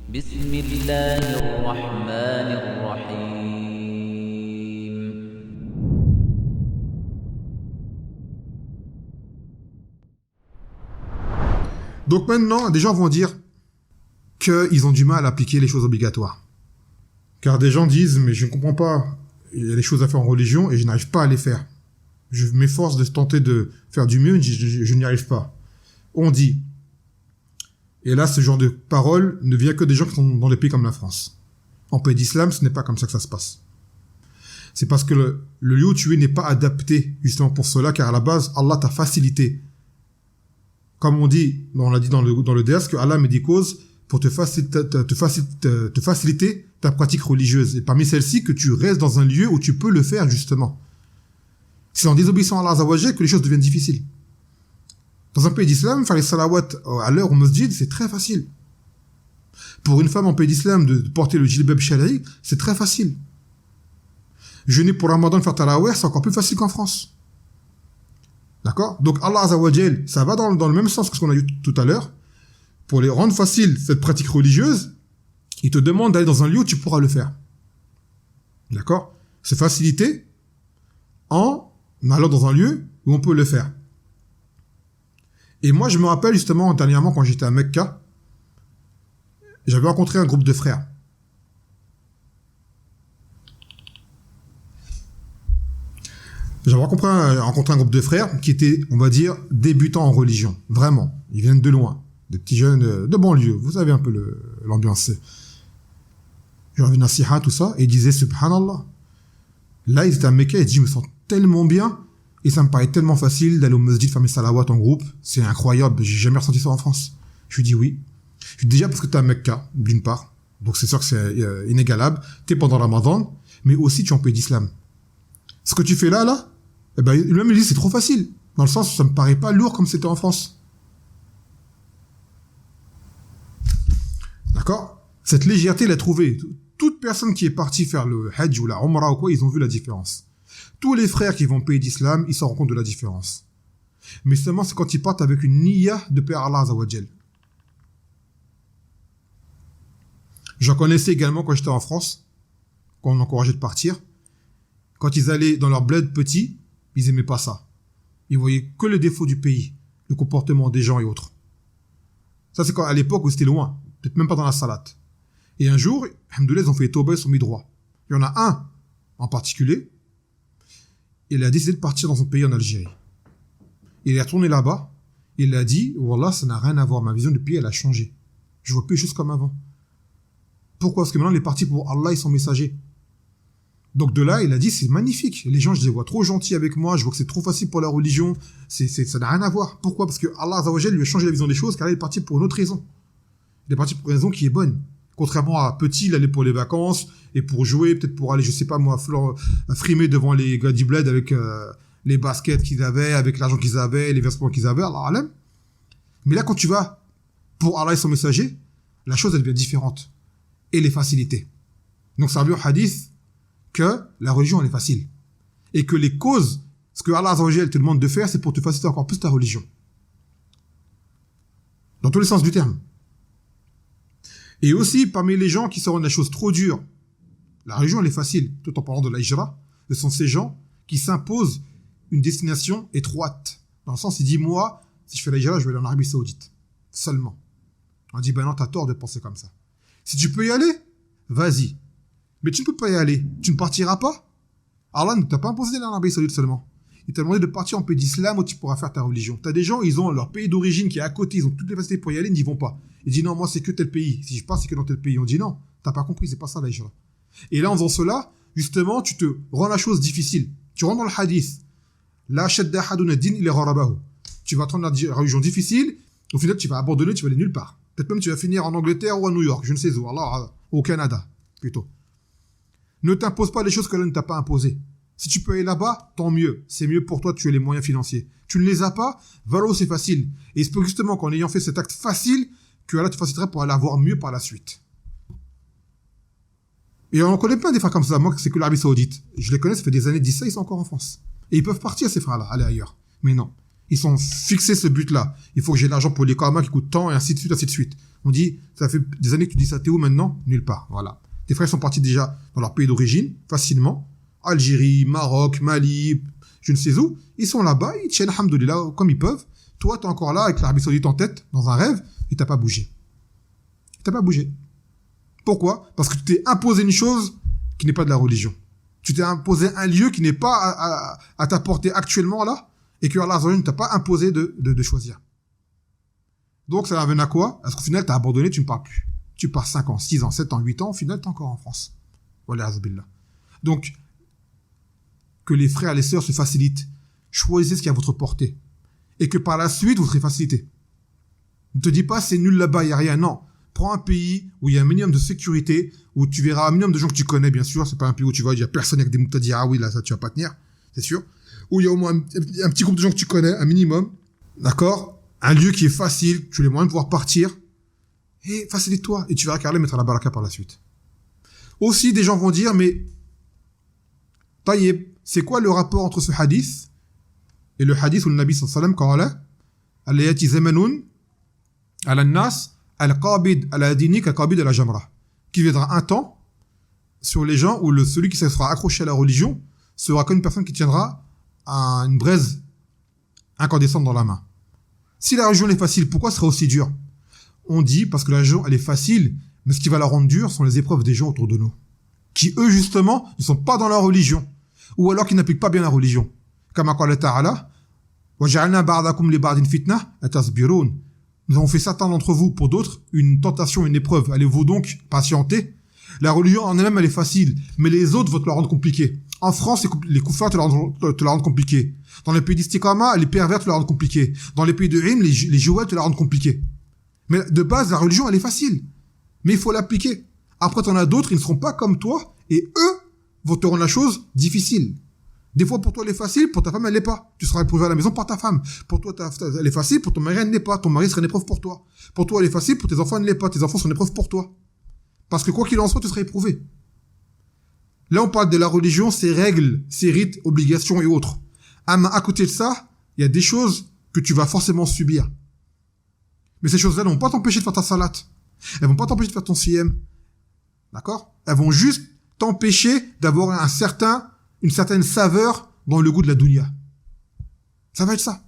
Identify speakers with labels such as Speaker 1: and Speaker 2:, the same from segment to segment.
Speaker 1: بسم الله الرحمن الرحيم.
Speaker 2: Donc maintenant, des gens vont dire qu'ils ont du mal à appliquer les choses obligatoires. Car des gens disent, mais je ne comprends pas, il y a des choses à faire en religion et je n'arrive pas à les faire. Je m'efforce de tenter de faire du mieux, je n'y arrive pas. On dit, et là ce genre de parole ne vient que des gens qui sont dans des pays comme la France. En pays d'islam, ce n'est pas comme ça que ça se passe. C'est parce que le lieu où tu es n'est pas adapté justement pour cela, car à la base, Allah t'a facilité. Comme on dit, on l'a dit dans le ders, que Allah met des causes pour te faciliter ta pratique religieuse. Et parmi celles-ci, que tu restes dans un lieu où tu peux le faire justement. C'est en désobéissant à Allah Azawajal que les choses deviennent difficiles. Dans un pays d'islam, faire les salawats à l'heure au masjid, c'est très facile. Pour une femme en pays d'islam de porter le jilbab shara'i, c'est très facile. Jeûner pour Ramadan, faire tarawih, c'est encore plus facile qu'en France. D'accord? Donc Allah Azawajal, ça va dans le même sens que ce qu'on a vu tout à l'heure. Pour les rendre facile cette pratique religieuse, il te demande d'aller dans un lieu où tu pourras le faire. D'accord? C'est facilité en allant dans un lieu où on peut le faire. Et moi, je me rappelle justement dernièrement quand j'étais à Mecca, j'avais rencontré un groupe de frères. J'avais rencontré un groupe de frères qui étaient, on va dire, débutants en religion. Vraiment. Ils viennent de loin. Des petits jeunes de banlieue. Vous savez un peu l'ambiance. J'avais une nasiha, tout ça, et ils disaient, subhanallah. Là, ils étaient à Mecca et ils disaient, je me sens tellement bien, et ça me paraît tellement facile d'aller au masjid faire mes salawats en groupe. C'est incroyable. J'ai jamais ressenti ça en France. Je lui dis oui. Je dis déjà parce que t'es à Mecca, d'une part. Donc c'est sûr que c'est inégalable. T'es pendant Ramadan, mais aussi tu es en pays d'islam. Ce que tu fais là, eh ben, lui-même il dit c'est trop facile. Dans le sens où ça me paraît pas lourd comme c'était en France. D'accord? Cette légèreté, elle a trouvé. Toute personne qui est partie faire le Hajj ou la Umrah ou quoi, ils ont vu la différence. Tous les frères qui vont au pays d'islam, ils se rendent compte de la différence. Mais seulement c'est quand ils partent avec une niyyah de Père Allah Azawajal. J'en connaissais également quand j'étais en France, quand on m'encourageait de partir. Quand ils allaient dans leur bled petit, ils aimaient pas ça. Ils voyaient que les défauts du pays, le comportement des gens et autres. Ça c'est à l'époque où c'était loin, peut-être même pas dans la salat. Et un jour, alhamdoulilah, ils ont fait tauba, ils sont mis droit. Il y en a un en particulier, il a décidé de partir dans son pays en Algérie. Il est retourné là-bas, il a dit, wallah, ça n'a rien à voir, ma vision du pays, elle a changé. Je vois plus les choses comme avant. Pourquoi? Parce que maintenant, il est parti pour Allah et son messager. Donc de là, il a dit, c'est magnifique. Les gens, je les vois trop gentils avec moi, je vois que c'est trop facile pour la religion, ça n'a rien à voir. Pourquoi? Parce que Allah Azawajal lui a changé la vision des choses, car là, il est parti pour une autre raison. Il est parti pour une raison qui est bonne. Contrairement à petit, il allait pour les vacances, et pour jouer, peut-être pour aller, je sais pas moi, frimer devant les gars du bled avec les baskets qu'ils avaient, avec l'argent qu'ils avaient, les vêtements qu'ils avaient, Allah alam. Mais là, quand tu vas pour Allah et son messager, la chose, elle devient différente. Et les facilités. Donc ça revient au hadith que la religion, elle est facile. Et que les causes, ce que Allah Azawajal te demande de faire, c'est pour te faciliter encore plus ta religion. Dans tous les sens du terme. Et aussi, parmi les gens qui se rendent la chose trop dure, la religion, elle est facile. Tout en parlant de la hijra, ce sont ces gens qui s'imposent une destination étroite. Dans le sens, il dit, moi, si je fais la hijra, je vais aller en Arabie Saoudite. Seulement. On dit, ben non, t'as tort de penser comme ça. Si tu peux y aller, vas-y. Mais tu ne peux pas y aller. Tu ne partiras pas. Allah ne t'a pas imposé d'aller en Arabie Saoudite seulement. Il t'a demandé de partir en pays d'islam où tu pourras faire ta religion. T'as des gens, ils ont leur pays d'origine qui est à côté, ils ont toutes les facilités pour y aller, ils n'y vont pas. Ils disent non, moi c'est que tel pays. Si je pars, c'est que dans tel pays. On dit non, t'as pas compris, c'est pas ça la hijra. Et là, en faisant cela, justement, tu te rends la chose difficile. Tu rentres dans le hadith. La shadda haduna din il gharabahu. Tu vas te rendre la religion difficile, au final, tu vas abandonner, tu vas aller nulle part. Peut-être même tu vas finir en Angleterre ou à New York, je ne sais où, Allah, au Canada, plutôt. Ne t'impose pas les choses qu'Allah ne t'a pas imposées. Si tu peux aller là-bas, tant mieux. C'est mieux pour toi, tu as les moyens financiers. Tu ne les as pas, va là où c'est facile. Et il se peut justement qu'en ayant fait cet acte facile, que Allah te faciliterait pour aller avoir mieux par la suite. Et on connaît plein des frères comme ça. Moi, c'est que l'Arabie Saoudite. Je les connais, ça fait des années, 10 ça, ils sont encore en France. Et ils peuvent partir, ces frères-là, aller ailleurs. Mais non. Ils sont fixés ce but-là. Il faut que j'ai de l'argent pour les karmas qui coûtent tant, et ainsi de suite, ainsi de suite. On dit, ça fait des années que tu dis ça, t'es où maintenant? Nulle part. Voilà. Tes frères sont partis déjà dans leur pays d'origine, facilement. Algérie, Maroc, Mali, je ne sais où. Ils sont là-bas, ils tiennent, alhamdoulilah, comme ils peuvent. Toi, t'es encore là, avec l'Arabie Saoudite en tête, dans un rêve, et t'as pas bougé. T'as pas bougé. Pourquoi? Parce que tu t'es imposé une chose qui n'est pas de la religion. Tu t'es imposé un lieu qui n'est pas à ta portée actuellement là, et que Allah ne t'a pas imposé de choisir. Donc ça ramène à quoi? Parce qu'au final, tu as abandonné, tu ne pars plus. Tu pars 5 ans, 6 ans, 7 ans, 8 ans, au final, tu es encore en France. Voilà, donc, que les frères et les sœurs se facilitent. Choisissez ce qui est à votre portée. Et que par la suite, vous serez facilité. Ne te dis pas, c'est nul là-bas, il n'y a rien. Non. Prends un pays où il y a un minimum de sécurité, où tu verras un minimum de gens que tu connais, bien sûr. C'est pas un pays où tu vas, il y a personne avec des mots, tu dire, ah oui, là, ça, tu vas pas tenir. C'est sûr. Où il y a au moins un petit groupe de gens que tu connais, un minimum. D'accord? Un lieu qui est facile, tu as les moyens de pouvoir partir. Et facilite-toi. Et tu verras qu'Allah mettra la baraka par la suite. Aussi, des gens vont dire, mais, taïeb, c'est quoi le rapport entre ce hadith et le hadith où le Nabi sallallahu alayhi wa sallam, qala, yati zamanun, ala nas, al-qabid ala dinik, al-qabid ala jamra. Qui viendra un temps sur les gens où celui qui se sera accroché à la religion sera comme une personne qui tiendra à une braise incandescente dans la main. Si la religion est facile, pourquoi ce serait aussi dur? On dit parce que la religion elle est facile, mais ce qui va la rendre dure sont les épreuves des gens autour de nous, qui eux justement ne sont pas dans la religion, ou alors qui n'appliquent pas bien la religion. Comme qala ta'ala, wa ja'alna ba'dakum li ba'din fitna atasbirun. Nous avons fait certains d'entre vous pour d'autres une tentation, une épreuve. Allez-vous donc patienter? La religion en elle-même elle est facile, mais les autres vont te la rendre compliquée. En France, les koufars te la rendent compliquée. Dans les pays d'Istiqama, les pervers te la rendent compliquée. Dans les pays de Him, les jouets te la rendent compliquée. Mais de base, la religion, elle est facile. Mais il faut l'appliquer. Après, t'en as d'autres, ils ne seront pas comme toi, et eux vont te rendre la chose difficile. Des fois, pour toi, elle est facile, pour ta femme, elle l'est pas. Tu seras éprouvé à la maison par ta femme. Pour toi, elle est facile, pour ton mari, elle n'est pas. Ton mari sera une épreuve pour toi. Pour toi, elle est facile, pour tes enfants, elle ne l'est pas. Tes enfants sont une épreuve pour toi. Parce que quoi qu'il en soit, tu seras éprouvé. Là, on parle de la religion, ses règles, ses rites, obligations et autres. À côté de ça, il y a des choses que tu vas forcément subir. Mais ces choses-là ne vont pas t'empêcher de faire ta salat. Elles vont pas t'empêcher de faire ton siyam. D'accord? Elles vont juste t'empêcher d'avoir une certaine saveur dans le goût de la dunya. Ça va être ça.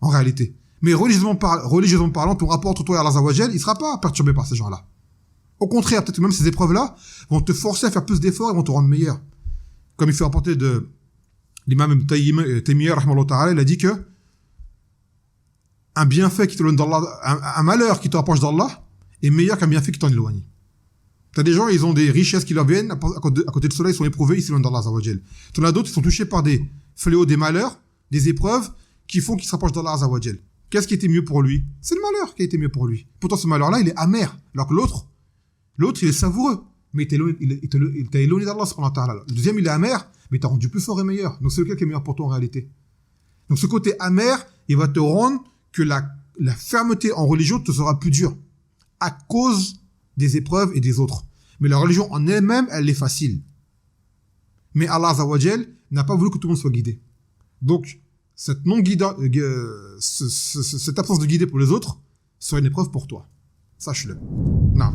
Speaker 2: En réalité. Mais religieusement parlant, ton rapport entre toi et Allah Azawajal, il sera pas perturbé par ces gens-là. Au contraire, peut-être même ces épreuves-là vont te forcer à faire plus d'efforts et vont te rendre meilleur. Comme il fait rapporter de l'imam Ibn Taymiyyah, rahimahullah ta'ala, il a dit que un bienfait qui te éloigne d'Allah, un malheur qui te rapproche d'Allah est meilleur qu'un bienfait qui t'en éloigne. T'as des gens, ils ont des richesses qui leur viennent, à côté de cela, ils sont éprouvés, ils s'éloignent d'Allah Azawajal. T'en as d'autres qui sont touchés par des fléaux, des malheurs, des épreuves qui font qu'ils se rapprochent d'Allah Azawajal. Qu'est-ce qui était mieux pour lui? C'est le malheur qui a été mieux pour lui. Pourtant, ce malheur-là, il est amer. Alors que l'autre, il est savoureux. Mais il t'a éloigné d'Allah subhanahu wa ta'ala. Le deuxième, il est amer, mais il t'a rendu plus fort et meilleur. Donc c'est lequel qui est meilleur pour toi en réalité. Donc ce côté amer, il va te rendre que la fermeté en religion te sera plus dure. À cause des épreuves et des autres. Mais la religion en elle-même, elle est facile. Mais Allah Azawajal n'a pas voulu que tout le monde soit guidé. Donc, cette absence de guidée pour les autres sera une épreuve pour toi. Sache-le. Non.